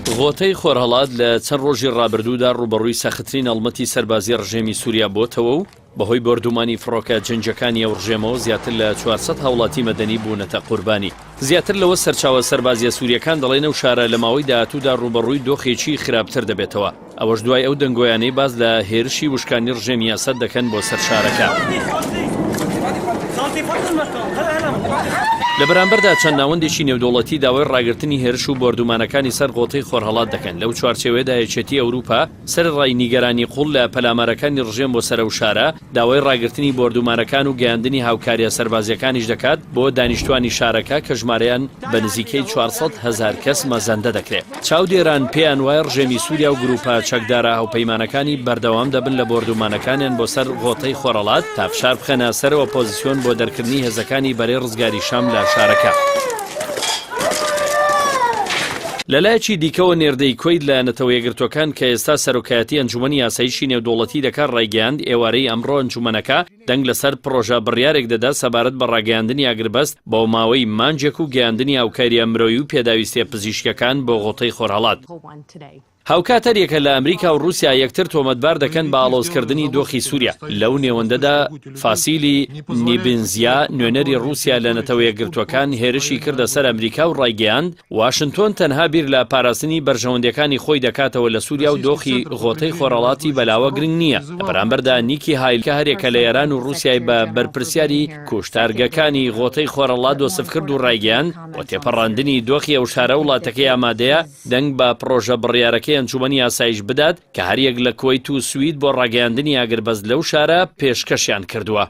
غۆتەی خۆرهەڵات لە چەند ڕۆژی ڕابردوودا ڕوبەڕووی سەختترین ئەڵمەتی سەربازی ڕژێمی سووریا بۆتەوە و بەهۆی بردومانی فڕۆکە جەنجەکانی ئەو ڕژێمەوە زیاتر لە 400 هاوڵاتی مەدەنی بوونەتە قوربانی. زیاتر لەوە سەرچاوە سەربازیە سووریەکان دەڵێنە و شارە لە ماوەی داهاتوودا ڕوبەڕووی دۆخێکی خراپتر دەبێتەوە. ئەوەش دوای ئەو دەنگۆیانەی باز لە هێرشی وشکانی ڕژێمی ئەسەد دەکەن بۆ سەر شارەکە. لە بەرامبەردا چەند ناوەندێکی نێودەوڵەتی داوای ڕاگررتنی هێرش و بردومانەکانی سەر غۆتەی خۆرهەڵات دەکەن. لەو چوارچێوەیەدا یەکێتی ئەوروپا سەرڕای نیگەرانی قوڵ لە پەلامارەکانی ڕژێم بۆ سەرە و شارە داوای ڕاگررتنی بردومانەکان و گەیاندنی هاوکاریە سەربازیەکانیش دەکات بۆ دانیشتوانی شارەکە کە ژمارەیان بە نزیکەی 400,000 کەس مەزەندە دەکرێت. چاودێران پێیان وایە ڕژێمی سووریا و گروپە چەکدارە هاوپەیمانەکانی بەردەوام دەبن لە بردومانەکانیان بۆ سەر غۆتەی خۆرهەڵات تا فشار بخەنە سەرەوە پۆزیسیۆن بۆ دەرکردنی هێزەکانی بەرەی ڕزگاری شام لە شارەکە. لەلایەکی دیکەوە نێردەی کۆید لە نەتەوە یەکگرتوەکان کە ئێستا سەرۆکایەتی ئەنجومەنی یاساییشی نێودەوڵەتی دەکات ڕایگەیاند ئێوارەی ئەمڕۆ ئەنجومەنەکە دەنگ لەسەر پرۆژە بڕیارێک دەدا سەبارەت بە ڕاگەیاندنی ئاگربەست بۆ ماوەی مانجێک و گەیاندنی هاوکاریە مرۆیی و پێداویستیە پزیشکەکان بۆ غۆتەی خۆرهەڵات. هاوکاتەرێکە لە ئەمریکا و رووسیا یەکتر تۆمەتبار دەکەن بە ئاڵۆزکردنی دۆخی سووریا. لەو نێوەندەدا فاسیلی نیبنزیا نوێنەری رووسیا لە نەتەوە یەکگرتوەکان هێرشی کردە سەر ئەمریکا و ڕایگەیاند واشنتۆن تەنها بیر لە پاراستنی بەرژەوەندەکانی خۆی دەکاتەوە لە سووریا و دۆخی غۆتەی خۆرهەڵاتی بەلاوە گرنگ نییە. لە بەرامبەردا نیکی هایلکە هەرێکە لە ئێران و رووسیای بە بەرپرسیاری کوشتارگەکانی غۆتەی خۆرهەڵات دۆسف کرد و ڕایگەیاند بۆ تێپەڕاندنی دۆخی ئەو شارە وڵاتەکەی ئامادەیە دەنگ بە پرۆژە بڕیارەکەی ئەنجومەنی یاساییش بدات کە هەریەک لە کۆیت و سوید بۆ ڕاگەیاندنی ئاگربەست لەو شارە پێشکەشیان کردووە.